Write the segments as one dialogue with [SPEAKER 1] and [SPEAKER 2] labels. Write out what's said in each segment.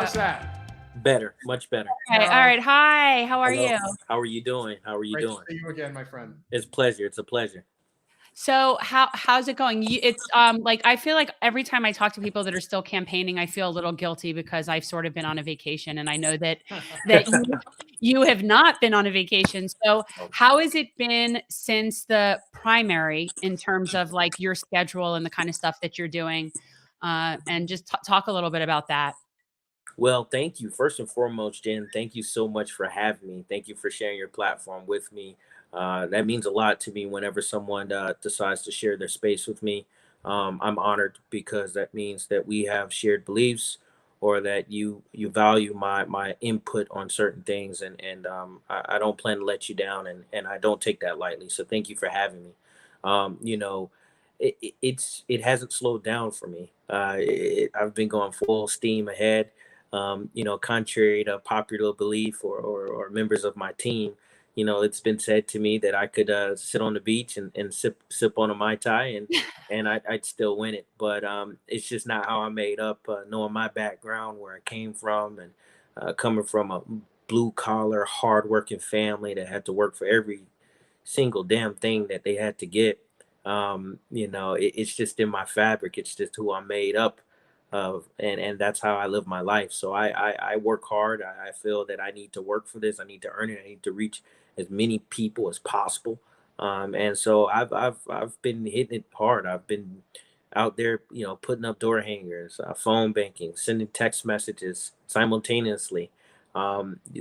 [SPEAKER 1] How's that?
[SPEAKER 2] Better, much better.
[SPEAKER 3] Okay. All right. Hi. How are
[SPEAKER 2] Hello.
[SPEAKER 3] you?
[SPEAKER 2] How are you doing? How are you
[SPEAKER 1] Great to
[SPEAKER 2] doing?
[SPEAKER 1] see you again, my friend.
[SPEAKER 2] It's a pleasure. It's a pleasure.
[SPEAKER 3] So how's it going? It's like I feel like every time I talk to people that are still campaigning, I feel a little guilty because I've sort of been on a vacation, and I know that you have not been on a vacation. So how has it been since the primary in terms of like your schedule and the kind of stuff that you're doing? And just talk a little bit about that.
[SPEAKER 2] Well, thank you. First and foremost, Jen, thank you so much for having me. Thank you for sharing your platform with me. That means a lot to me whenever someone decides to share their space with me. I'm honored because that means that we have shared beliefs or that you value my input on certain things and I don't plan to let you down and I don't take that lightly. So thank you for having me. You know, it hasn't slowed down for me. I've been going full steam ahead. Contrary to popular belief or members of my team, it's been said to me that I could sit on the beach and sip on a Mai Tai and I'd still win it. But it's just not how I made up, knowing my background, where I came from, and coming from a blue collar, hardworking family that had to work for every single damn thing that they had to get. It's just in my fabric. It's just who I'm made up of, and that's how I live my life. So I work hard. I feel that I need to work for this. I need to earn it. I need to reach as many people as possible. And so I've been hitting it hard. I've been out there, putting up door hangers, phone banking, sending text messages simultaneously,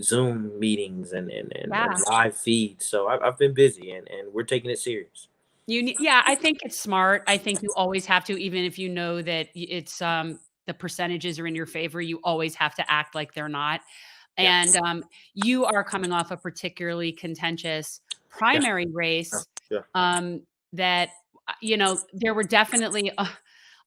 [SPEAKER 2] Zoom meetings and
[SPEAKER 3] Yeah.
[SPEAKER 2] live feeds. So I've been busy and we're taking it serious.
[SPEAKER 3] Yeah, I think it's smart. I think you always have to, even if you know that it's the percentages are in your favor, you always have to act like they're not.
[SPEAKER 2] Yeah.
[SPEAKER 3] And you are coming off a particularly contentious
[SPEAKER 2] Yeah.
[SPEAKER 3] primary
[SPEAKER 2] Yeah.
[SPEAKER 3] race
[SPEAKER 2] Yeah.
[SPEAKER 3] that, there were definitely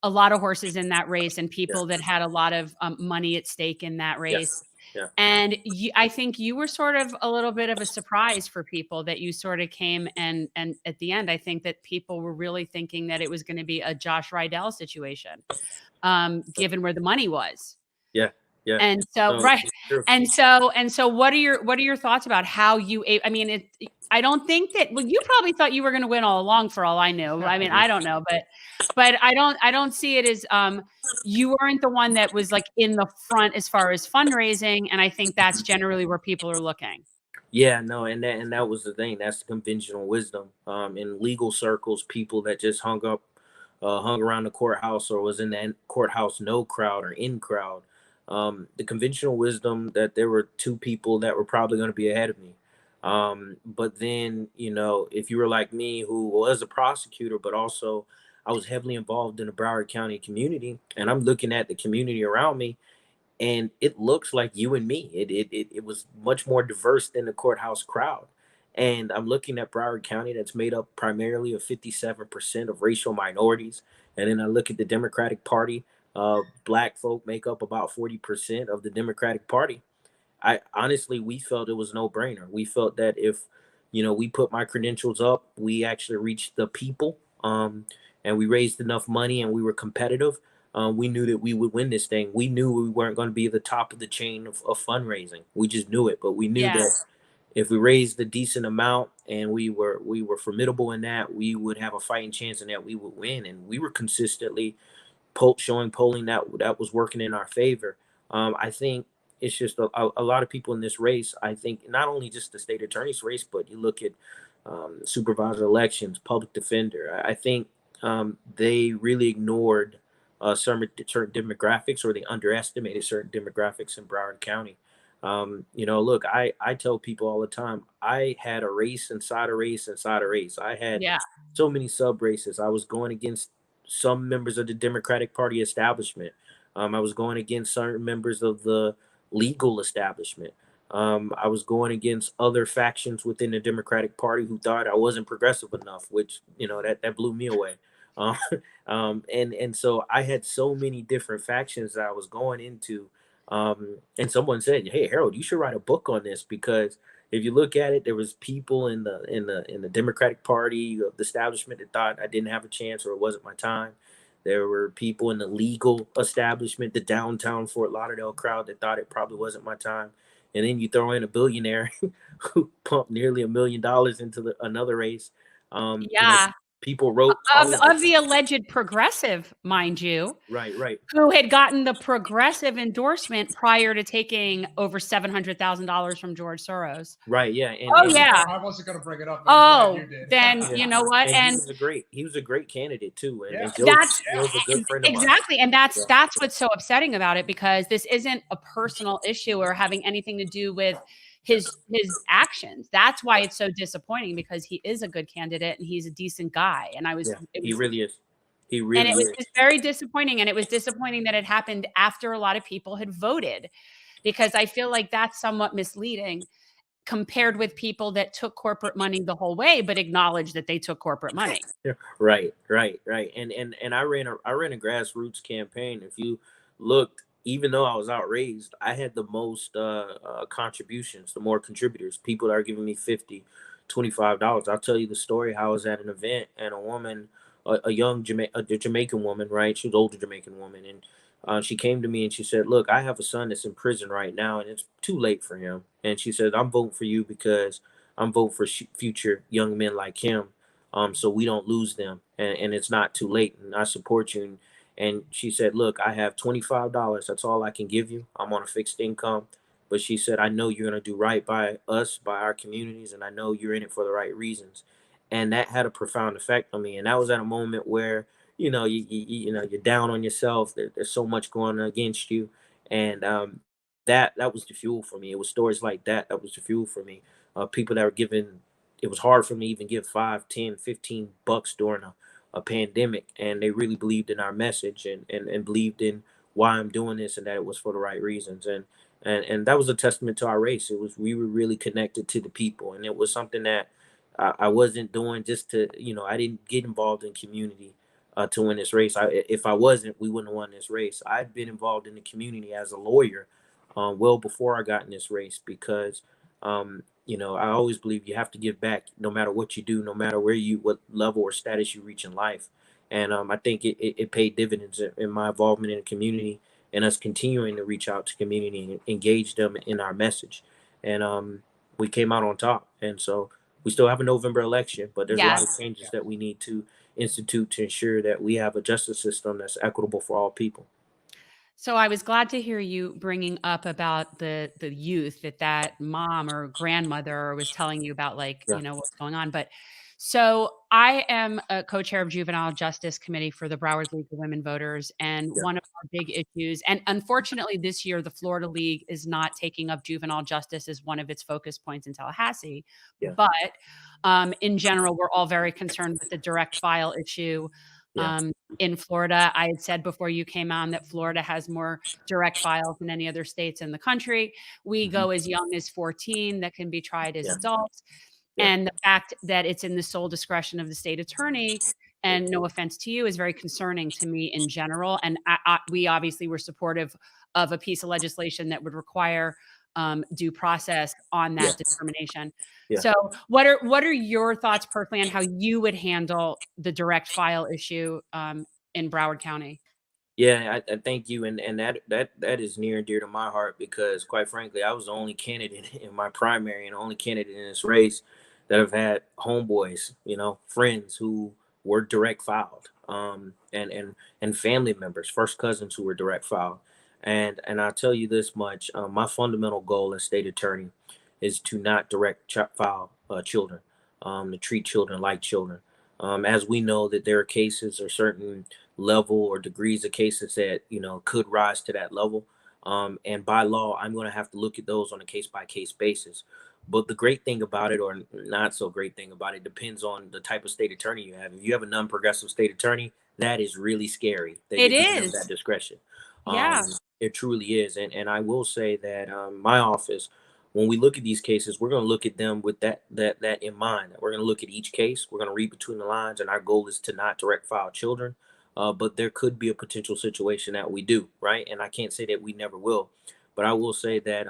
[SPEAKER 3] a lot of horses in that race and
[SPEAKER 2] Yeah.
[SPEAKER 3] people that had a lot of money at stake in that race.
[SPEAKER 2] Yes. Yeah.
[SPEAKER 3] And I think you were sort of a little bit of a surprise for people that you sort of came and at the end, I think that people were really thinking that it was going to be a Josh Rydell situation, given where the money was.
[SPEAKER 2] Yeah. Yeah.
[SPEAKER 3] And so,
[SPEAKER 2] No,
[SPEAKER 3] right.
[SPEAKER 2] it's true.
[SPEAKER 3] And so what are your thoughts about how I mean, I don't think that, well, you probably thought you were going to win all along for all I knew. I mean, I don't know, but I don't see it as, you weren't the one that was like in the front as far as fundraising. And I think that's generally where people are looking.
[SPEAKER 2] Yeah, no, and that was the thing. That's the conventional wisdom. In legal circles, people that just hung around the courthouse or was in that courthouse no crowd or in crowd. The conventional wisdom that there were two people that were probably going to be ahead of me. But then, if you were like me, who was a prosecutor, but also I was heavily involved in the Broward County community, and I'm looking at the community around me, and it looks like you and me. It was much more diverse than the courthouse crowd. And I'm looking at Broward County that's made up primarily of 57% of racial minorities. And then I look at the Democratic Party. Black folk make up about 40% of the Democratic Party. I honestly, we felt it was no brainer. We felt that if, we put my credentials up, we actually reached the people, and we raised enough money and we were competitive. We knew that we would win this thing. We knew we weren't going to be at the top of the chain of fundraising. We just knew it, but we knew
[SPEAKER 3] Yeah.
[SPEAKER 2] that if we raised a decent amount and we were formidable in that, we would have a fighting chance and that we would win. And we were consistently showing polling that was working in our favor. I think it's just a lot of people in this race. I think not only just the state attorney's race, but you look at supervisor elections, public defender. I think they really ignored certain demographics, or they underestimated certain demographics in Broward County. Look, I tell people all the time, I had a race inside a race inside a race. I had
[SPEAKER 3] Yeah.
[SPEAKER 2] so many sub races. I was going against some members of the Democratic Party establishment. I was going against certain members of the legal establishment. I was going against other factions within the Democratic Party who thought I wasn't progressive enough, which that blew me away. Um, and so I had so many different factions that I was going into. And someone said, "Hey, Harold, you should write a book on this because if you look at it, there was people in the Democratic Party of the establishment that thought I didn't have a chance or it wasn't my time. There were people in the legal establishment, the downtown Fort Lauderdale crowd that thought it probably wasn't my time. And then you throw in a billionaire who pumped nearly $1 million into another race. You know,
[SPEAKER 3] Yeah.
[SPEAKER 2] people wrote all of
[SPEAKER 3] Of
[SPEAKER 2] this.
[SPEAKER 3] the alleged progressive, mind you,
[SPEAKER 2] Right, right.
[SPEAKER 3] who had gotten the progressive endorsement prior to taking over $700,000 from George Soros.
[SPEAKER 2] Right, yeah,
[SPEAKER 3] Oh, yeah.
[SPEAKER 1] I wasn't going to bring it up, but I'm glad you
[SPEAKER 3] Oh,
[SPEAKER 1] did.
[SPEAKER 3] then
[SPEAKER 2] yeah,
[SPEAKER 3] you know what?
[SPEAKER 2] and
[SPEAKER 3] And
[SPEAKER 2] he was a great candidate too,
[SPEAKER 1] Yeah.
[SPEAKER 2] and
[SPEAKER 3] that's
[SPEAKER 2] Joe's a good friend of mine.
[SPEAKER 3] exactly, and
[SPEAKER 2] Yeah,
[SPEAKER 3] that's what's so upsetting about it, because this isn't a personal issue or having anything to do with
[SPEAKER 2] yeah,
[SPEAKER 3] his actions. That's why
[SPEAKER 2] yeah,
[SPEAKER 3] it's so disappointing, because he is a good candidate and he's a decent guy. And
[SPEAKER 2] yeah.
[SPEAKER 3] it
[SPEAKER 2] He
[SPEAKER 3] was
[SPEAKER 2] really is. He
[SPEAKER 3] and
[SPEAKER 2] really
[SPEAKER 3] it was
[SPEAKER 2] is.
[SPEAKER 3] just very disappointing, and it was disappointing that it happened after a lot of people had voted, because I feel like that's somewhat misleading compared with people that took corporate money the whole way, but acknowledged that they took corporate money.
[SPEAKER 2] Yeah, right, right, right. And I ran a grassroots campaign. If you looked, even though I was outraised, I had the most contributions, the more contributors, people that are giving me 50, $25. I'll tell you the story how I was at an event and a woman, a young Jamaican woman, right? She was an older Jamaican woman, and she came to me and she said, "Look, I have a son that's in prison right now, and it's too late for him." And she said, "I'm voting for you because I'm voting for future young men like him, so we don't lose them, and it's not too late, and I support you." And she said, "Look, I have $25. That's all I can give you. I'm on a fixed income." But she said, "I know you're going to do right by us, by our communities, and I know you're in it for the right reasons." And that had a profound effect on me. And that was at a moment where, you're down on yourself. There's so much going against you. And that was the fuel for me. It was stories like that was the fuel for me. People that were giving, it was hard for me to even give 5, 10, $15 during a pandemic, and they really believed in our message, and believed in why I'm doing this, and that it was for the right reasons. And that was a testament to our race. It was, we were really connected to the people, and it was something that I wasn't doing just to, I didn't get involved in community to win this race. If I wasn't, we wouldn't have won this race. I'd been involved in the community as a lawyer well before I got in this race, because I always believe you have to give back no matter what you do, no matter what level or status you reach in life. And I think it paid dividends in my involvement in the community, and us continuing to reach out to community and engage them in our message. And we came out on top. And so we still have a November election, but there's a lot of
[SPEAKER 3] Yes.
[SPEAKER 2] changes that we need to institute to ensure that we have a justice system that's equitable for all people.
[SPEAKER 3] So I was glad to hear you bringing up about the youth that mom or grandmother was telling you about, like,
[SPEAKER 2] Yeah,
[SPEAKER 3] what's going on. But so I am a co-chair of Juvenile Justice Committee for the Broward League of Women Voters, and
[SPEAKER 2] yeah,
[SPEAKER 3] one of our big issues, and unfortunately this year the Florida League is not taking up juvenile justice as one of its focus points in Tallahassee,
[SPEAKER 2] yeah,
[SPEAKER 3] but in general we're all very concerned with the direct file issue.
[SPEAKER 2] yeah.
[SPEAKER 3] Um, in Florida, I had said before you came on that Florida has more direct files than any other states in the country. We
[SPEAKER 2] Mhm.
[SPEAKER 3] go as young as 14 that can be tried as
[SPEAKER 2] Yeah,
[SPEAKER 3] adults.
[SPEAKER 2] yeah,
[SPEAKER 3] And the fact that it's in the sole discretion of the state attorney,
[SPEAKER 2] yeah,
[SPEAKER 3] and no offense to you, is very concerning to me in general. And we obviously were supportive of a piece of legislation that would require due process on
[SPEAKER 2] yeah,
[SPEAKER 3] that determination.
[SPEAKER 2] yeah.
[SPEAKER 3] So, what are your thoughts personally on how you would handle the direct file issue in Broward County?
[SPEAKER 2] Yeah, I thank you, and that is near and dear to my heart, because quite frankly, I was the only candidate in my primary and the only candidate in this race that have had homeboys, friends who were direct filed, and family members, first cousins who were direct filed. And I'll tell you this much: my fundamental goal as state attorney is to not direct file children, to treat children like children. As we know that there are cases or certain level or degrees of cases that could rise to that level, and by law I'm going to have to look at those on a case by case basis. But the great thing about it, or not so great thing about it, depends on the type of state attorney you have. If you have a non-progressive state attorney, that is really scary that
[SPEAKER 3] It
[SPEAKER 2] you're giving them that
[SPEAKER 3] is.
[SPEAKER 2] discretion. um,
[SPEAKER 3] Yeah.
[SPEAKER 2] it truly is. And I will say that my office, when we look at these cases, we're going to look at them with that in mind. We're going to look at each case, we're going to read between the lines, and our goal is to not direct file children. But there could be a potential situation that we do, right? And I can't say that we never will, but I will say that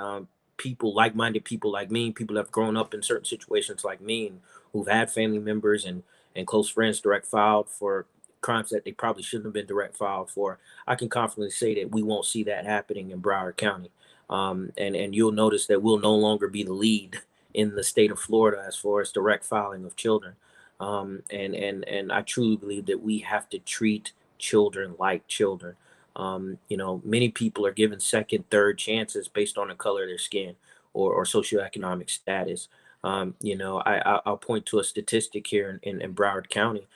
[SPEAKER 2] people, like-minded people like me, people that have grown up in certain situations like me, and who've had family members and close friends direct filed for crimes that they probably shouldn't have been direct filed for. I can confidently say that we won't see that happening in Broward County. And you'll notice that we'll no longer be the lead in the state of Florida as far as direct filing of children. And I truly believe that we have to treat children like children. Many people are given second, third chances based on the color of their skin or socioeconomic status. I'll point to a statistic here in Broward County.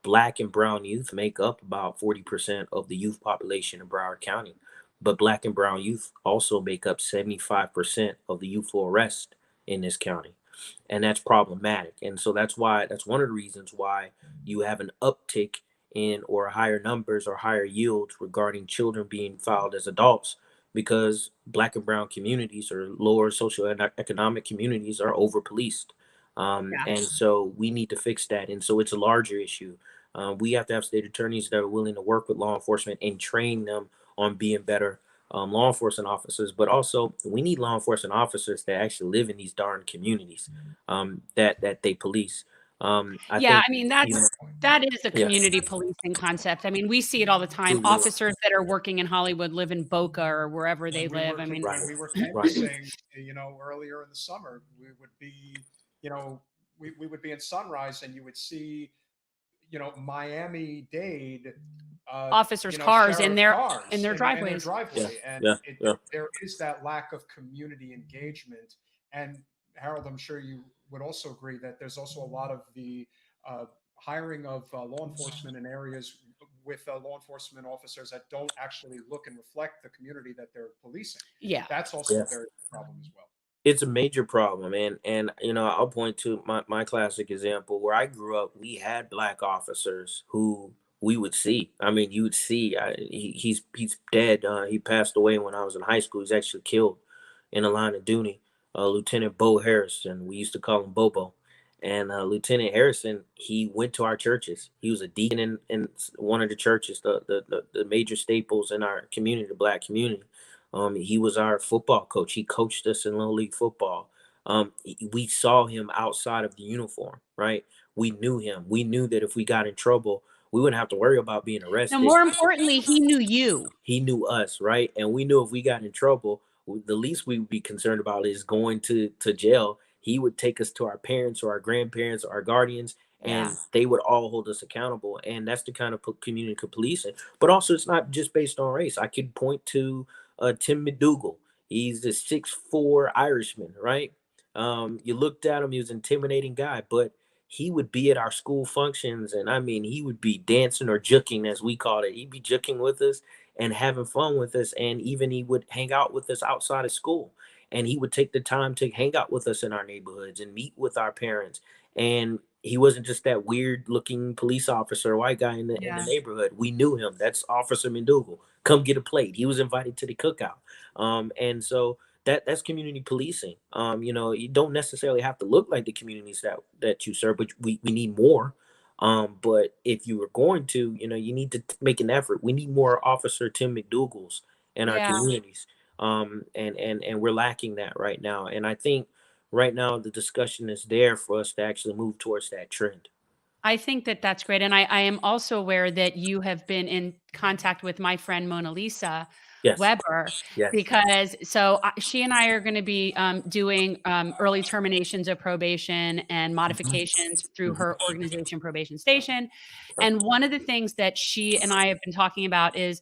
[SPEAKER 2] Black and brown youth make up about 40% of the youth population in Broward County, but black and brown youth also make up 75% of the youthful arrest in this county. And that's problematic. And so that's one of the reasons why you have an uptick in or higher numbers or higher yields regarding children being filed as adults, because black and brown communities or lower socioeconomic communities are over policed.
[SPEAKER 3] Yeah.
[SPEAKER 2] And so we need to fix that. And so it's a larger issue. We have to have state attorneys that are willing to work with law enforcement and train them on being better law enforcement officers. But also, we need law enforcement officers that actually live in these darn communities that they police. I
[SPEAKER 3] Yeah,
[SPEAKER 2] think,
[SPEAKER 3] I mean,
[SPEAKER 2] you know,
[SPEAKER 3] that is a
[SPEAKER 2] yeah,
[SPEAKER 3] community policing concept. I mean, we see it all the time.
[SPEAKER 2] absolutely
[SPEAKER 3] Officers that are working in Hollywood live in Boca or wherever they
[SPEAKER 1] when we
[SPEAKER 3] live.
[SPEAKER 1] were
[SPEAKER 3] I mean,
[SPEAKER 2] right,
[SPEAKER 1] when we were
[SPEAKER 2] right,
[SPEAKER 1] canvassing, earlier in the summer, we would be, you know, we would be in Sunrise, and you would see, Miami-Dade,
[SPEAKER 3] officers' cars in
[SPEAKER 1] sheriff
[SPEAKER 3] their
[SPEAKER 1] cars in their
[SPEAKER 3] driveways.
[SPEAKER 2] yeah,
[SPEAKER 1] driveway, and
[SPEAKER 2] yeah, yeah.
[SPEAKER 1] there is that lack of community engagement. And Harold, I'm sure you would also agree that there's also a lot of the uh, hiring of law enforcement in areas with law enforcement officers that don't actually look and reflect the community that they're policing.
[SPEAKER 3] Yeah.
[SPEAKER 1] That's also
[SPEAKER 2] Yeah.
[SPEAKER 1] a very big problem as well.
[SPEAKER 2] It's a major problem, and I'll point to my classic example where I grew up. We had black officers who we would see. I mean, you would see. He's dead. He passed away when I was in high school. He's actually killed in the line of duty. Lieutenant Bo Harrison. We used to call him Bobo. And Lieutenant Harrison, he went to our churches. He was a deacon in one of the churches, the major staples in our community, the black community. He was our football coach. He coached us in little league football. We saw him outside of the uniform, right? We knew him. We knew that if we got in trouble, we wouldn't have to worry about being
[SPEAKER 3] Now,
[SPEAKER 2] arrested.
[SPEAKER 3] more importantly, he knew you.
[SPEAKER 2] He knew us, right? And we knew if we got in trouble, the least we would be concerned about is going to jail. He would take us to our parents or our grandparents or our guardians, and
[SPEAKER 3] Yeah.
[SPEAKER 2] they would all hold us accountable. And that's the kind of community policing. But also, it's not just based on race. I could point to Tim McDougal. He's a 6'4" Irishman, right? You looked at him; he was an intimidating guy, but he would be at our school functions, and I mean, he would be dancing or juking, as we called it. He'd be juking with us and having fun with us, and even he would hang out with us outside of school. And he would take the time to hang out with us in our neighborhoods and meet with our parents. And he wasn't just that weird looking police officer, white guy in the
[SPEAKER 3] Yeah.
[SPEAKER 2] neighborhood. We knew him. That's Officer McDougal. Come get a plate. He was invited to the cookout. And so that's community policing. You don't necessarily have to look like the communities that you serve, but we need more. But if you are going to, you need to make an effort. We need more Officer Tim McDougals in our
[SPEAKER 3] Yeah.
[SPEAKER 2] communities. And we're lacking that right now. And I think right now the discussion is there for us to actually move towards that trend.
[SPEAKER 3] I think that that's great. And I am also aware that you have been in contact with my friend Mona Lisa
[SPEAKER 2] Yes.
[SPEAKER 3] Weber,
[SPEAKER 2] Yes.
[SPEAKER 3] because she and I are going to be doing early terminations of probation and
[SPEAKER 2] Mhm.
[SPEAKER 3] modifications through
[SPEAKER 2] Mhm.
[SPEAKER 3] her organization, Probation Station.
[SPEAKER 2] Right.
[SPEAKER 3] And one of the things that she and I have been talking about is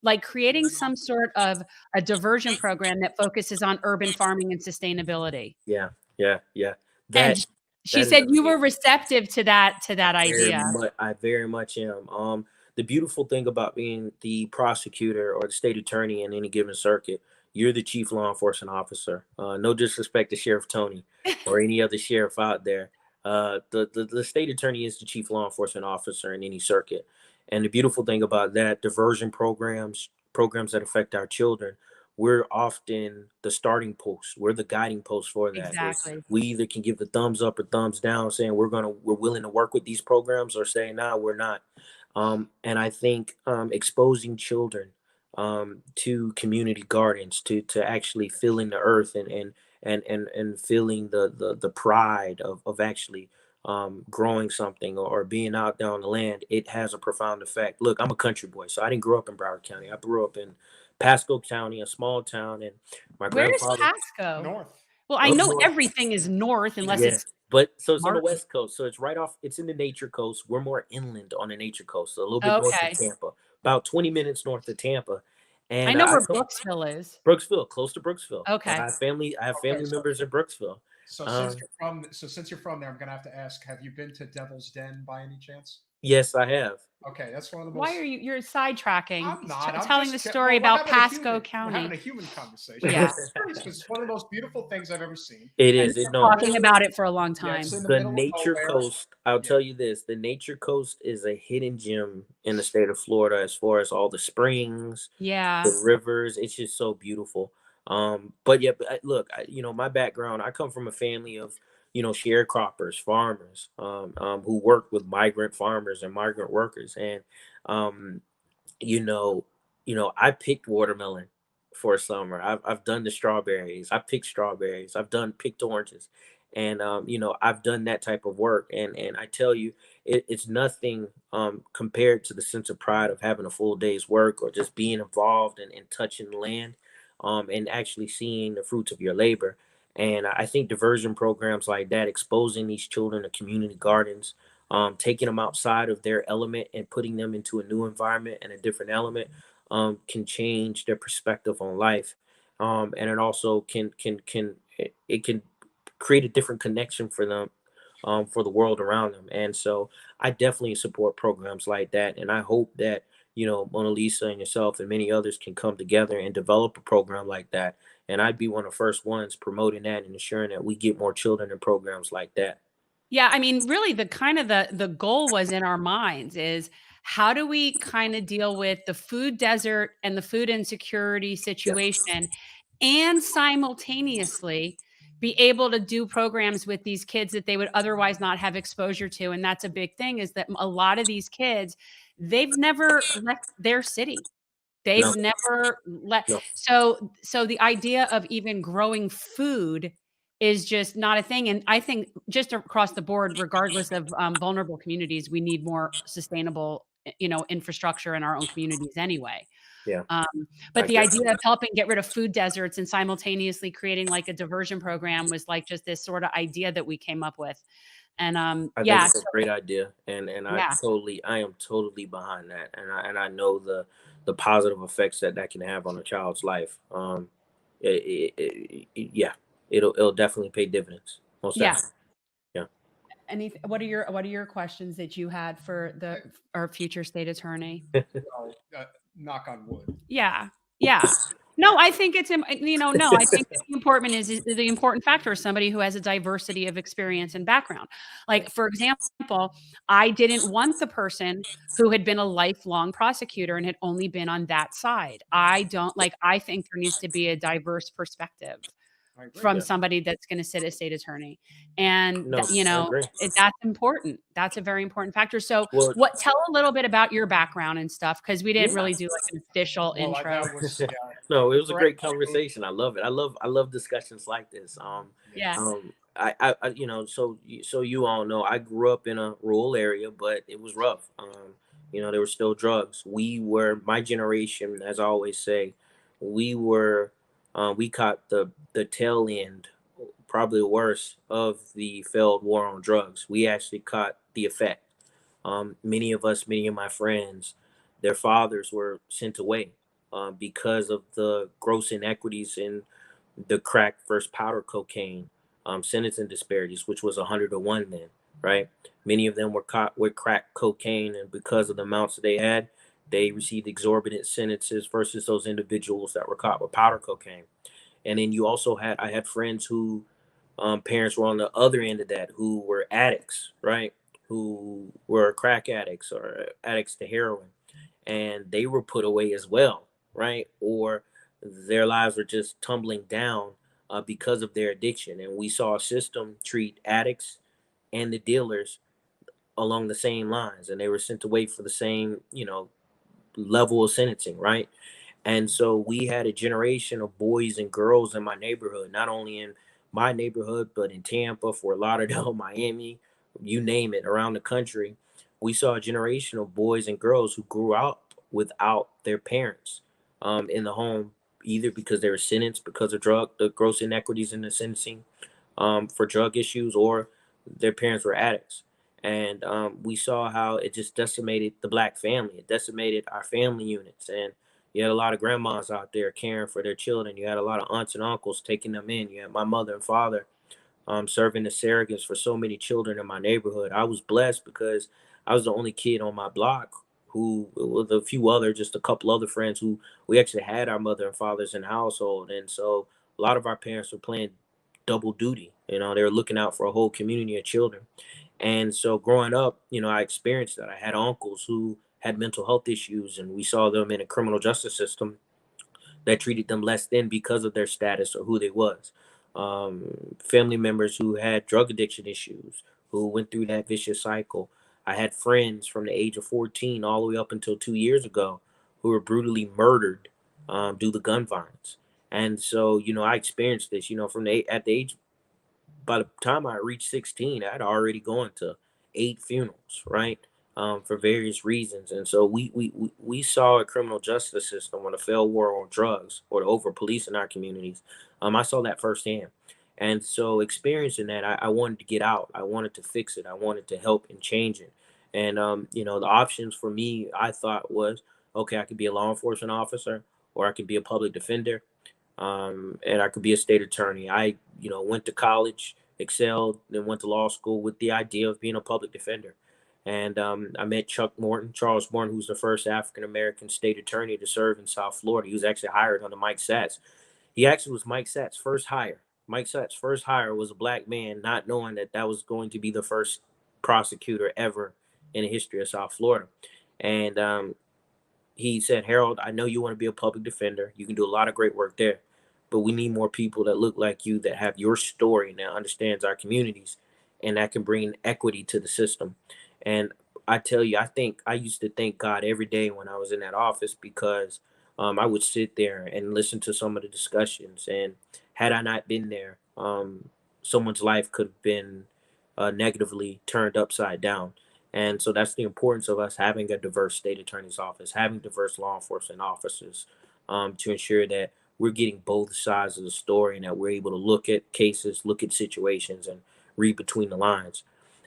[SPEAKER 3] like creating some sort of a diversion program that focuses on urban farming and sustainability.
[SPEAKER 2] Yeah. Yeah. Yeah.
[SPEAKER 3] And
[SPEAKER 2] That
[SPEAKER 3] she
[SPEAKER 2] that is
[SPEAKER 3] said you
[SPEAKER 2] amazing.
[SPEAKER 3] were receptive to that idea.
[SPEAKER 2] I very much am. The beautiful thing about being the prosecutor or the state attorney in any given circuit, you're the chief law enforcement officer. No disrespect to Sheriff Tony or any other sheriff out there. The state attorney is the chief law enforcement officer in any circuit. And the beautiful thing about that, diversion programs that affect our children, we're often the starting post. We're the guiding post for that.
[SPEAKER 3] Exactly.
[SPEAKER 2] We either can give the thumbs up or thumbs down, saying we're willing to work with these programs, or saying nah, we're not. And I think exposing children to community gardens, to actually feeling the earth and feeling the pride of actually growing something or being out there on the land, it has a profound effect. Look, I'm a country boy, so I didn't grow up in Broward County. I grew up in Pasco County, a small town, and my
[SPEAKER 3] Where is
[SPEAKER 2] grandfather
[SPEAKER 3] Pasco?
[SPEAKER 1] North.
[SPEAKER 3] Well, I
[SPEAKER 2] up
[SPEAKER 3] know
[SPEAKER 2] north.
[SPEAKER 3] everything is north unless
[SPEAKER 2] Yeah,
[SPEAKER 3] it's
[SPEAKER 2] but so it's on the
[SPEAKER 3] Martin.
[SPEAKER 2] west coast, so it's right off. It's in the nature coast. We're more inland on the nature coast, so a little bit north of
[SPEAKER 3] Okay.
[SPEAKER 2] Tampa, about 20 minutes north of Tampa,
[SPEAKER 3] I
[SPEAKER 2] and
[SPEAKER 3] know
[SPEAKER 2] I
[SPEAKER 3] where
[SPEAKER 2] come
[SPEAKER 3] Brooksville is.
[SPEAKER 2] Brooksville, close to Brooksville. I
[SPEAKER 3] Okay.
[SPEAKER 2] have family. I have
[SPEAKER 1] Okay,
[SPEAKER 2] family members in Brooksville. Um,
[SPEAKER 1] since you're from there, I'm gonna have to ask: have you been to Devil's Den by any chance?
[SPEAKER 2] yes, I have.
[SPEAKER 1] Okay, that's one of the
[SPEAKER 3] Why
[SPEAKER 1] most.
[SPEAKER 3] are you're sidetracking?
[SPEAKER 1] I'm not. I'm
[SPEAKER 3] Telling the
[SPEAKER 1] just.
[SPEAKER 3] story
[SPEAKER 1] Well, we're
[SPEAKER 3] about
[SPEAKER 1] having a
[SPEAKER 3] Pasco
[SPEAKER 1] human. We're having a
[SPEAKER 3] County.
[SPEAKER 1] human conversation.
[SPEAKER 3] Yeah.
[SPEAKER 1] It's serious because it's one of the most beautiful things I've ever seen.
[SPEAKER 2] It
[SPEAKER 3] And
[SPEAKER 2] is.
[SPEAKER 3] we've
[SPEAKER 2] It
[SPEAKER 3] been
[SPEAKER 2] no.
[SPEAKER 3] talking about it for a long
[SPEAKER 1] Yeah, it's
[SPEAKER 3] time.
[SPEAKER 1] in the
[SPEAKER 2] The
[SPEAKER 1] middle of
[SPEAKER 2] nature
[SPEAKER 1] nowhere.
[SPEAKER 2] coast. I'll
[SPEAKER 1] Yeah.
[SPEAKER 2] tell you this: the nature coast is a hidden gem in the state of Florida, as far as all the springs,
[SPEAKER 3] Yeah.
[SPEAKER 2] the rivers. It's just so beautiful. But yeah, look, my background. I come from a family of sharecroppers, farmers, who work with migrant farmers and migrant workers, and um, you know, I picked watermelon for summer. I've done the strawberries. I picked strawberries. I've done picked oranges, and I've done that type of work. And I tell you, it's nothing compared to the sense of pride of having a full day's work or just being involved and touching the land, and actually seeing the fruits of your labor. And I think diversion programs like that, exposing these children to community gardens, taking them outside of their element and putting them into a new environment and a different element, can change their perspective on life, and it also it can create a different connection for them, for the world around them. And so I definitely support programs like that, and I hope that Mona Lisa and yourself and many others can come together and develop a program like that. And I'd be one of the first ones promoting that and ensuring that we get more children in programs like that.
[SPEAKER 3] Yeah, I mean, really the kind of the goal was in our minds is how do we kind of deal with the food desert and the food insecurity
[SPEAKER 2] Yeah.
[SPEAKER 3] situation and simultaneously be able to do programs with these kids that they would otherwise not have exposure to. And that's a big thing is that a lot of these kids, they've never left their city.
[SPEAKER 2] No.
[SPEAKER 3] They've never let
[SPEAKER 2] No.
[SPEAKER 3] so the idea of even growing food is just not a thing, and I think just across the board, regardless of, vulnerable communities, we need more sustainable, infrastructure in our own communities anyway.
[SPEAKER 2] Yeah.
[SPEAKER 3] Um,
[SPEAKER 2] I
[SPEAKER 3] but the
[SPEAKER 2] agree.
[SPEAKER 3] idea of helping get rid of food deserts and simultaneously creating, like, a diversion program was, like, just this sorta idea that we came up with, and,
[SPEAKER 2] I think
[SPEAKER 3] yeah,
[SPEAKER 2] it's a great idea, and
[SPEAKER 3] yeah.
[SPEAKER 2] I am totally behind that, and I know the positive effects that that can have on a child's life. Yeah, it'll definitely pay dividends, most
[SPEAKER 3] Yeah.
[SPEAKER 2] definitely. Yeah.
[SPEAKER 3] What are your questions that you had for our future state attorney?
[SPEAKER 1] Well, knock on wood.
[SPEAKER 3] Yeah. Yeah. No, I think it's, no, I think that the important factor is somebody who has a diversity of experience and background.
[SPEAKER 2] Yeah.
[SPEAKER 3] Like, for example, I didn't want the person who had been a lifelong prosecutor and had only been on that side. I think there needs to be a diverse perspective
[SPEAKER 1] I agree.
[SPEAKER 3] from
[SPEAKER 2] Yeah.
[SPEAKER 3] somebody that's gonna sit as state attorney. And
[SPEAKER 2] No,
[SPEAKER 3] that,
[SPEAKER 2] I agree.
[SPEAKER 3] that's important. That's a very important factor. So
[SPEAKER 2] Well,
[SPEAKER 3] tell a little bit about your background and stuff because we didn't
[SPEAKER 2] yeah.
[SPEAKER 3] really do like an official
[SPEAKER 1] Well,
[SPEAKER 3] intro.
[SPEAKER 1] that was yeah.
[SPEAKER 2] No, it was a
[SPEAKER 1] For
[SPEAKER 2] great
[SPEAKER 1] anybody who,
[SPEAKER 2] conversation. I love it. I love discussions like this.
[SPEAKER 1] yeah,
[SPEAKER 3] Yeah.
[SPEAKER 2] So you all know I grew up in a rural area, but it was rough. There were still drugs. We were my generation, as I always say, we were we caught the tail end, probably worse, of the failed war on drugs. We actually caught the effect. Many of my friends, their fathers were sent away, because of the gross inequities in the crack versus powder cocaine, sentencing disparities, which was 100 to 1 then, right? Many of them were caught with crack cocaine, and because of the amounts that they had, they received exorbitant sentences versus those individuals that were caught with powder cocaine. And then I had friends who, parents were on the other end of that, who were addicts, right? Who were crack addicts or addicts to heroin, and they were put away as well, right? Or their lives were just tumbling down, because of their addiction. And we saw a system treat addicts and the dealers along the same lines, and they were sent away for the same, level of sentencing, right? And so we had a generation of boys and girls in my neighborhood, not only in my neighborhood, but in Tampa, Fort Lauderdale, Miami, you name it, around the country, we saw a generation of boys and girls who grew up without their parents in the home, either because they were sentenced because of the gross inequities in the sentencing for drug issues, or their parents were addicts. And we saw how it just decimated the black family. It decimated our family units. And you had a lot of grandmas out there caring for their children. You had a lot of aunts and uncles taking them in. You had my mother and father serving as surrogates for so many children in my neighborhood. I was blessed because I was the only kid on my block who, with a few other, just a couple other friends who we actually had our mother and fathers in the household. And so a lot of our parents were playing double duty. You know, they were looking out for a whole community of children. And so growing up, you know, I experienced that. I had uncles who had mental health issues, and we saw them in a criminal justice system that treated them less than because of their status or who they was. Family members who had drug addiction issues, who went through that vicious cycle. I had friends from the age of 14 all the way up until 2 years ago who were brutally murdered due to gun violence. And so, you know, I experienced this, you know, at the age, by the time I reached 16, I'd already gone to 8 funerals, right? For various reasons. And so we saw a criminal justice system with a failed war on drugs or the over police in our communities. I saw that firsthand. And so experiencing that, I wanted to get out. I wanted to fix it. I wanted to help and change it. And, you know, the options for me, I thought was, okay, I could be a law enforcement officer, or I could be a public defender, and I could be a state attorney. I, you know, went to college, excelled, then went to law school with the idea of being a public defender. And I met Charles Morton, who's the first African American state attorney to serve in South Florida. He was actually hired under Mike Satz. He actually was Mike Satz's first hire. Mike Satz's first hire was a black man, not knowing that that was going to be the first prosecutor ever in the history of South Florida. And he said, Harold, I know you want to be a public defender. You can do a lot of great work there, but we need more people that look like you, that have your story and that understands our communities, and that can bring equity to the system. And I tell you, I used to thank God every day when I was in that office, because I would sit there and listen to some of the discussions. And had I not been there, someone's life could have been negatively turned upside down. And so that's the importance of us having a diverse state attorney's office, having diverse law enforcement officers, to ensure that we're getting both sides of the story, and that we're able to look at cases, look at situations, and read between the lines.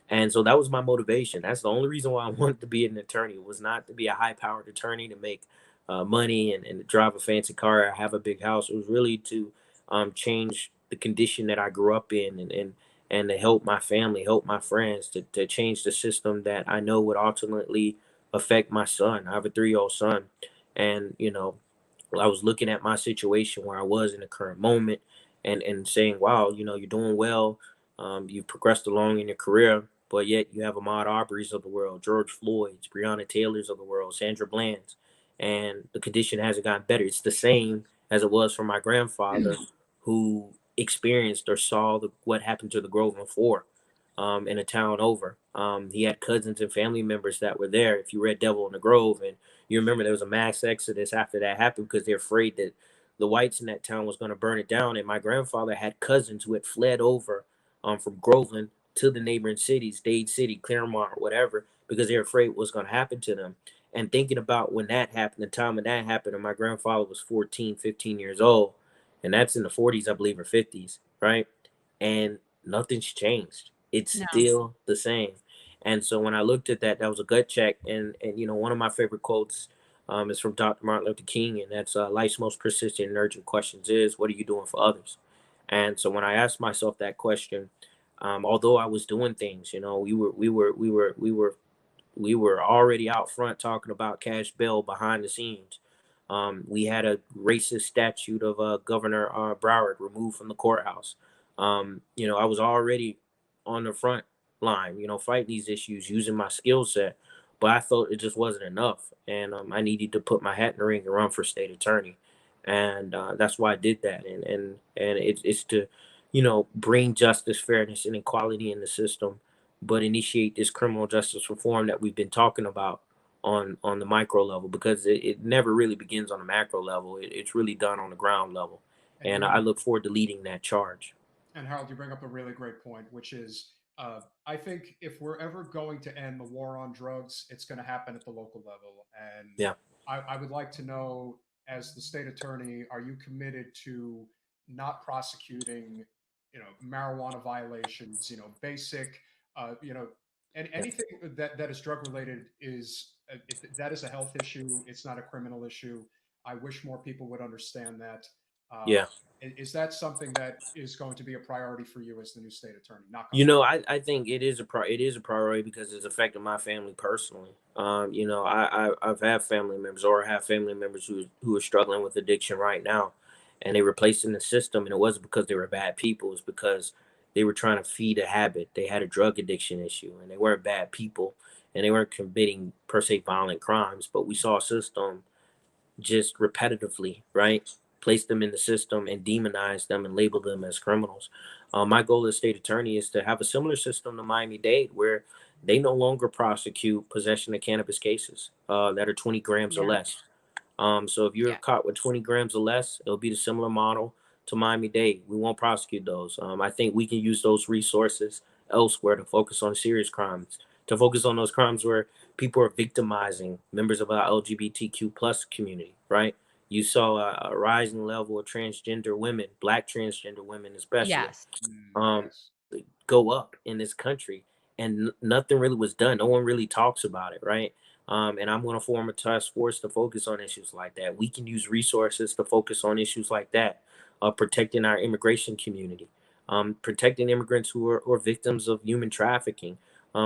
[SPEAKER 2] And so that was my motivation. That's the only reason why I wanted to be an attorney. It was not to be a high-powered attorney to make money and to drive a fancy car or have a big house. It was really to change the condition that I grew up in, and to help my family, help my friends, to change the system that I know would ultimately affect my son. I have a 3-year-old son. And, you know, I was looking at my situation where I was in the current moment, and saying, wow, you know, you're doing well. You've progressed along in your career, but yet you have Ahmaud Arbery's of the world, George Floyd's, Breonna Taylor's of the world, Sandra Bland's, and the condition hasn't gotten better. It's the same as it was for my grandfather, who experienced or saw what happened to the Groveland Four in a town over. He had cousins and family members that were there. If you read Devil in the Grove, and you remember, there was a mass exodus after that happened, because they're afraid that the whites in that town was going to burn it down. And my grandfather had cousins who had fled over from Groveland to the neighboring cities, Dade City, Claremont, or whatever, because they're afraid what was going to happen to them. And thinking about when that happened, the time when that happened, and my grandfather was 14, 15 years old, and that's in the 40s, I believe, or 50s, right? And nothing's changed. It's
[SPEAKER 3] No.
[SPEAKER 2] still the same. And so when I looked at that, that was a gut check. And you know, one of my favorite quotes is from Dr. Martin Luther King, and that's life's most persistent and urgent questions is, what are you doing for others? And so when I asked myself that question, although I was doing things, you know, we were already out front talking about cash bail behind the scenes. We had a racist statute of Governor Broward removed from the courthouse. You know, I was already on the front line, you know, fighting these issues using my skill set, but I felt it just wasn't enough, and I needed to put my hat in the ring and run for state attorney, and that's why I did that. And it's to, you know, bring justice, fairness, and equality in the system, but initiate this criminal justice reform that we've been talking about on the micro level, because it never really begins on the macro level. It's really done on the ground level,
[SPEAKER 1] And
[SPEAKER 2] and I look forward to leading that charge.
[SPEAKER 1] And Harold, you bring up a really great point, which is I think if we're ever going to end the war on drugs, it's going to happen at the local level. And
[SPEAKER 2] Yeah.
[SPEAKER 1] I would like to know, as the state attorney, are you committed to not prosecuting, marijuana violations, basic, and
[SPEAKER 2] Yeah.
[SPEAKER 1] anything that is drug related is that is a health issue. It's not a criminal issue. I wish more people would understand that. Uh,
[SPEAKER 2] Yeah.
[SPEAKER 1] is that something that is going to be a priority for you as the new state attorney? Knock on
[SPEAKER 2] You
[SPEAKER 1] wood.
[SPEAKER 2] know, I think it is a priority because it's affected my family personally. I've had family members or have family members who are struggling with addiction right now, and they were placed in the system, and it wasn't because they were bad people. It's because they were trying to feed a habit. They had a drug addiction issue, and they weren't bad people, and they weren't committing per se violent crimes. But we saw a system just repetitively, right? Place them in the system and demonize them and label them as criminals. My goal as state attorney is to have a similar system to Miami-Dade, where they no longer prosecute possession of cannabis cases that are 20 grams or
[SPEAKER 3] Yeah.
[SPEAKER 2] less. So if you're
[SPEAKER 3] Yeah.
[SPEAKER 2] caught with 20 grams or less, it'll be the similar model to Miami-Dade. We won't prosecute those. I think we can use those resources elsewhere to focus on serious crimes, to focus on those crimes where people are victimizing members of our LGBTQ plus community, right? You saw a rising level of transgender women, Black transgender women especially,
[SPEAKER 3] Yes.
[SPEAKER 2] um,
[SPEAKER 1] Yes.
[SPEAKER 2] go up in this country, and nothing really was done. No one really talks about it, right? And I'm going to form a task force to focus on issues like that. We can use resources to focus on issues like that, protecting our immigration community, protecting immigrants who are victims of human trafficking,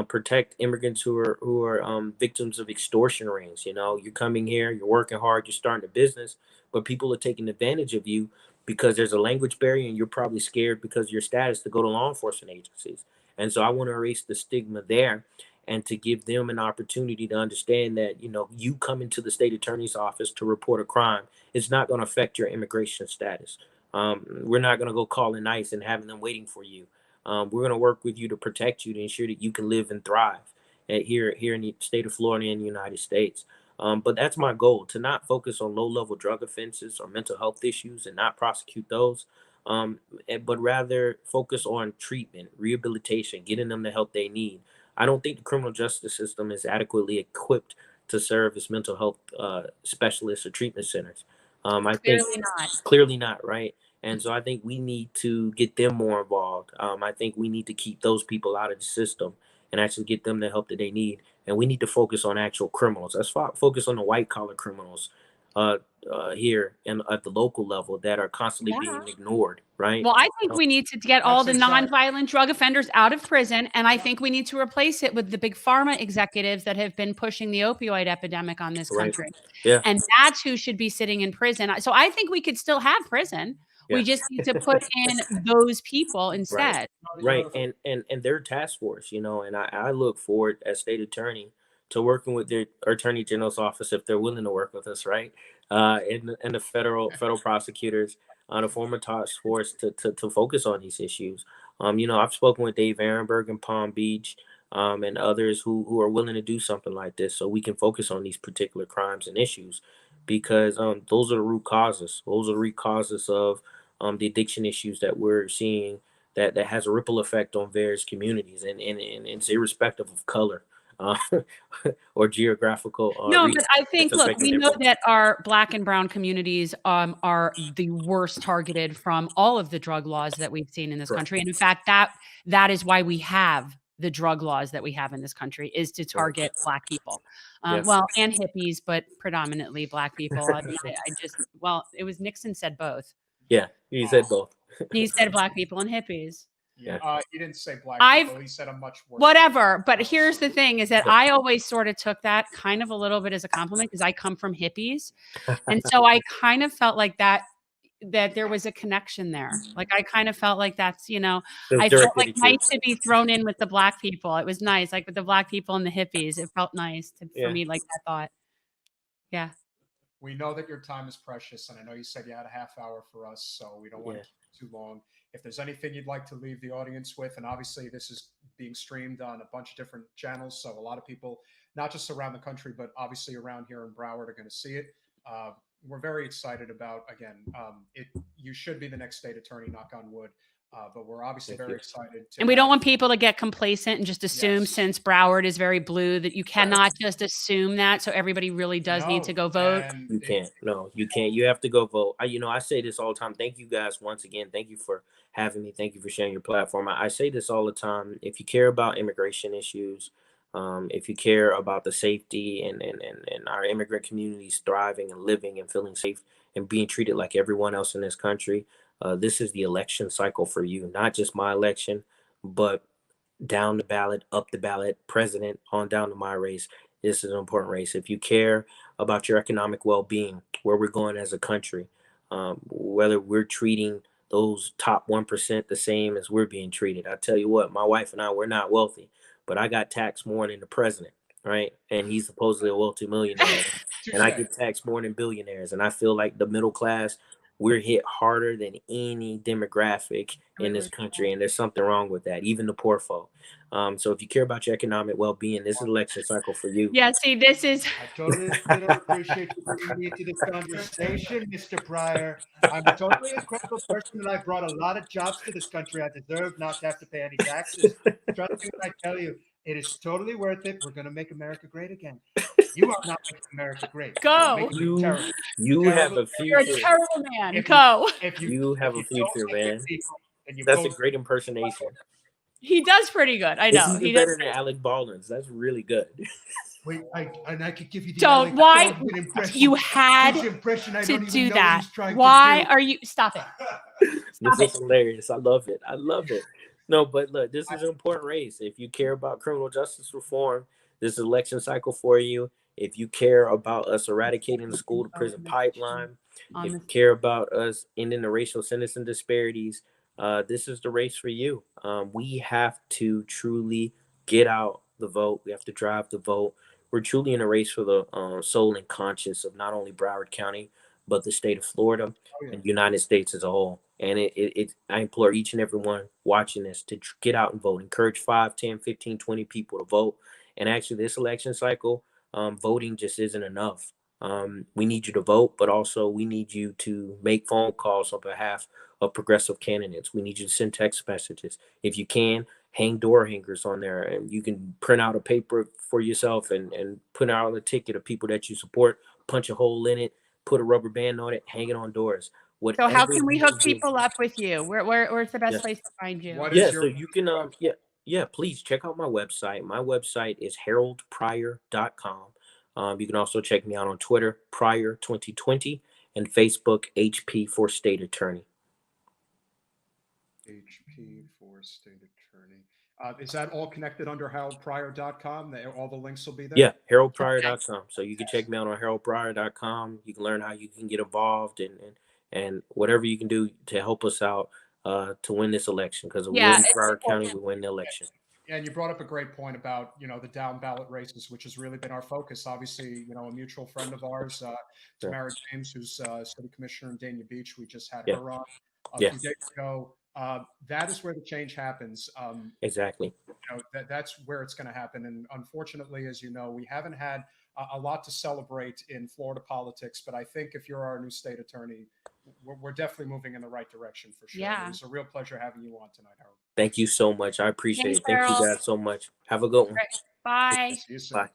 [SPEAKER 2] protect immigrants who are victims of extortion rings. You know, you're coming here, you're working hard, you're starting a business, but people are taking advantage of you because there's a language barrier and you're probably scared because of your status to go to law enforcement agencies. And so I want to erase the stigma there and to give them an opportunity to understand that, you coming to the state attorney's office to report a crime, it's not going to affect your immigration status. We're not going to go calling ICE and having them waiting for you. We're going to work with you to protect you, to ensure that you can live and thrive here in the state of Florida and the United States. But that's my goal, to not focus on low level drug offenses or mental health issues and not prosecute those, but rather focus on treatment, rehabilitation, getting them the help they need. I don't think the criminal justice system is adequately equipped to serve as mental health specialists or treatment centers. I think
[SPEAKER 3] Clearly not.
[SPEAKER 2] clearly not, right? And so I think we need to get them more involved. I think we need to keep those people out of the system and actually get them the help that they need. And we need to focus on actual criminals. Let's focus on the white collar criminals uh, here and at the local level that are constantly
[SPEAKER 3] Yeah.
[SPEAKER 2] being ignored, right?
[SPEAKER 3] Well, I think we need to get all
[SPEAKER 1] That's
[SPEAKER 3] the
[SPEAKER 1] exact.
[SPEAKER 3] nonviolent drug offenders out of prison, and I
[SPEAKER 1] Yeah.
[SPEAKER 3] think we need to replace it with the big pharma executives that have been pushing the opioid epidemic on this
[SPEAKER 2] Right.
[SPEAKER 3] country.
[SPEAKER 2] Yeah.
[SPEAKER 3] And that's who should be sitting in prison. So I think we could still have prison.
[SPEAKER 2] Yeah.
[SPEAKER 3] We just need to put in those people
[SPEAKER 2] Right.
[SPEAKER 3] instead.
[SPEAKER 2] Right. And their task force, and I look forward as state attorney to working with their attorney general's office if they're willing to work with us, right? And the federal prosecutors on a former task force to focus on these issues. I've spoken with Dave Ehrenberg in Palm Beach, and others who are willing to do something like this so we can focus on these particular crimes and issues because those are the root causes. Those are the root causes of the addiction issues that we're seeing that has a ripple effect on various communities, and it's irrespective of color uh, or geographical
[SPEAKER 3] No,
[SPEAKER 2] region.
[SPEAKER 3] but I
[SPEAKER 2] It's
[SPEAKER 3] think, look,
[SPEAKER 2] affecting
[SPEAKER 3] we know
[SPEAKER 2] everyone.
[SPEAKER 3] that our Black and brown communities, are the worst targeted from all of the drug laws that we've seen in this
[SPEAKER 2] Correct.
[SPEAKER 3] country, and in fact, that is why we have the drug laws that we have in this country, is to
[SPEAKER 2] Right.
[SPEAKER 3] target Black people.
[SPEAKER 2] Yes.
[SPEAKER 3] Well, and hippies, but predominantly Black people. I mean, I just well, it was Nixon said both.
[SPEAKER 2] Yeah. You said both.
[SPEAKER 3] He said Black people and hippies.
[SPEAKER 1] Yeah.
[SPEAKER 2] Yeah.
[SPEAKER 1] He didn't say black
[SPEAKER 3] I've
[SPEAKER 1] people. He said a much worse.
[SPEAKER 3] Whatever, but here's the thing is that I always sort of took that kind of a little bit as a compliment because I come from hippies, and so I kind of felt like that there was a connection there. Like, I kind of felt like that's,
[SPEAKER 2] It was
[SPEAKER 3] I felt
[SPEAKER 2] directed
[SPEAKER 3] like
[SPEAKER 2] at you.
[SPEAKER 3] nice to be thrown in with the Black people. It was nice, like, with the Black people and the hippies. It felt nice for
[SPEAKER 2] Yeah.
[SPEAKER 3] me, like, that thought. Yeah.
[SPEAKER 1] We know that your time is precious, and I know you said you had a half hour for us, so we don't want
[SPEAKER 2] Yeah.
[SPEAKER 1] to keep it too long. If there's anything you'd like to leave the audience with, and obviously this is being streamed on a bunch of different channels, so a lot of people, not just around the country, but obviously around here in Broward, are going to see it. We're very excited about, again, it. You should be the next state attorney, knock on wood. But we're obviously
[SPEAKER 2] Thank
[SPEAKER 1] very
[SPEAKER 2] you.
[SPEAKER 1] excited to
[SPEAKER 3] And we don't
[SPEAKER 1] have-
[SPEAKER 3] want people to get complacent and just assume
[SPEAKER 1] Yes.
[SPEAKER 3] since Broward is very blue that you cannot just assume that. So everybody really does need to
[SPEAKER 1] No,
[SPEAKER 3] go vote.
[SPEAKER 1] and
[SPEAKER 2] You can't. No, you can't. You have to go vote. I say this all the time. Thank you guys once again. Thank you for having me. Thank you for sharing your platform. I say this all the time. If you care about immigration issues, if you care about the safety and our immigrant communities thriving and living and feeling safe and being treated like everyone else in this country, this is the election cycle for you. Not just my election, but down the ballot, up the ballot, president, on down to my race. This is an important race. If you care about your economic well being, where we're going as a country, whether we're treating those top 1% the same as we're being treated. I tell you what, my wife and I, we're not wealthy, but I got taxed more than the president, right? And he's supposedly a wealthy millionaire. And I get taxed more than billionaires. And I feel like the middle class, we're hit harder than any demographic in this country. And there's something wrong with that, even the poor folk. So if you care about your economic well-being, this is election cycle for you.
[SPEAKER 3] Yeah, see, this is
[SPEAKER 4] I totally don't appreciate you bringing me into this conversation, Mr. Pryor. I'm a totally incredible person, and I brought a lot of jobs to this country. I deserve not to have to pay any taxes. Trust me when I tell you, it is totally worth it. We're going to make America great again. You are not making America great.
[SPEAKER 3] Go.
[SPEAKER 4] You're making it terrible.
[SPEAKER 2] You have a
[SPEAKER 3] you're a
[SPEAKER 2] future.
[SPEAKER 3] terrible man.
[SPEAKER 4] If
[SPEAKER 3] Go.
[SPEAKER 4] If
[SPEAKER 2] You have a
[SPEAKER 4] if you
[SPEAKER 2] future,
[SPEAKER 4] don't make
[SPEAKER 2] man.
[SPEAKER 4] good people, then you
[SPEAKER 2] That's a
[SPEAKER 4] vote.
[SPEAKER 2] great impersonation.
[SPEAKER 3] He does pretty good. I
[SPEAKER 2] It's
[SPEAKER 3] know.
[SPEAKER 2] even
[SPEAKER 3] He does.
[SPEAKER 2] better than Alec Baldwin's. That's really good.
[SPEAKER 4] Wait, I could give you the
[SPEAKER 3] Don't.
[SPEAKER 4] Alec
[SPEAKER 3] Why
[SPEAKER 4] Baldwin impression.
[SPEAKER 3] you had
[SPEAKER 4] His impression, I
[SPEAKER 3] to
[SPEAKER 4] don't even
[SPEAKER 3] do
[SPEAKER 4] know
[SPEAKER 3] that?
[SPEAKER 4] what he's trying
[SPEAKER 3] Why
[SPEAKER 4] to do.
[SPEAKER 3] are you? Stop it.
[SPEAKER 2] This
[SPEAKER 3] Stop
[SPEAKER 2] is hilarious. I love it. I love it. No, but look, this is an important race. If you care about criminal justice reform, this election cycle for you. If you care about us eradicating the school to prison pipeline, if you care about us ending the racial sentencing disparities, this is the race for you. We have to truly get out the vote. We have to drive the vote. We're truly in a race for the soul and conscience of not only Broward County, but the state of Florida and the United States as a whole. And I implore each and every one watching this to get out and vote. Encourage 5, 10, 15, 20 people to vote. And actually, this election cycle, voting just isn't enough. We need you to vote, but also we need you to make phone calls on behalf of progressive candidates. We need you to send text messages. If you can, hang door hangers on there, and you can print out a paper for yourself and put out a ticket of people that you support, punch a hole in it, put a rubber band on it, hang it on doors.
[SPEAKER 3] So how
[SPEAKER 2] Whatever
[SPEAKER 3] can we
[SPEAKER 2] you
[SPEAKER 3] hook
[SPEAKER 2] can do.
[SPEAKER 3] people up with you? Where's the best
[SPEAKER 2] Yes.
[SPEAKER 3] place to find you?
[SPEAKER 1] What is
[SPEAKER 2] Yeah,
[SPEAKER 1] your
[SPEAKER 2] so you can please check out my website. My website is haroldpryor.com. You can also check me out on Twitter, Pryor2020, and Facebook, HP for State Attorney.
[SPEAKER 1] HP for state attorney? Is that all connected under haroldpryor.com? All the links will be there?
[SPEAKER 2] Yeah, haroldpryor.com. So you can check me out on haroldpryor.com. You can learn how you can get involved and whatever you can do to help us out to win this election. Because if
[SPEAKER 3] Yeah,
[SPEAKER 2] we're in
[SPEAKER 3] it's
[SPEAKER 2] Pryor County,
[SPEAKER 3] important.
[SPEAKER 2] we win the election.
[SPEAKER 1] And you brought up a great point about, the down ballot races, which has really been our focus. Obviously, a mutual friend of ours, Tamara James, who's city commissioner in Dania Beach. We just had
[SPEAKER 2] Yeah.
[SPEAKER 1] her on a
[SPEAKER 2] Yeah.
[SPEAKER 1] few days ago. That is where the change happens.
[SPEAKER 2] Exactly.
[SPEAKER 1] That's where it's going to happen. And unfortunately, as you know, we haven't had a lot to celebrate in Florida politics. But I think if you're our new state attorney, we're definitely moving in the right direction for sure.
[SPEAKER 3] Yeah.
[SPEAKER 1] It was a real pleasure having you on tonight, Harold.
[SPEAKER 2] Thank you so much. I appreciate
[SPEAKER 3] Thanks,
[SPEAKER 2] it. Thank you
[SPEAKER 3] Harold.
[SPEAKER 2] guys so much. Have a good one.
[SPEAKER 3] Bye.
[SPEAKER 1] See you soon.
[SPEAKER 2] Bye.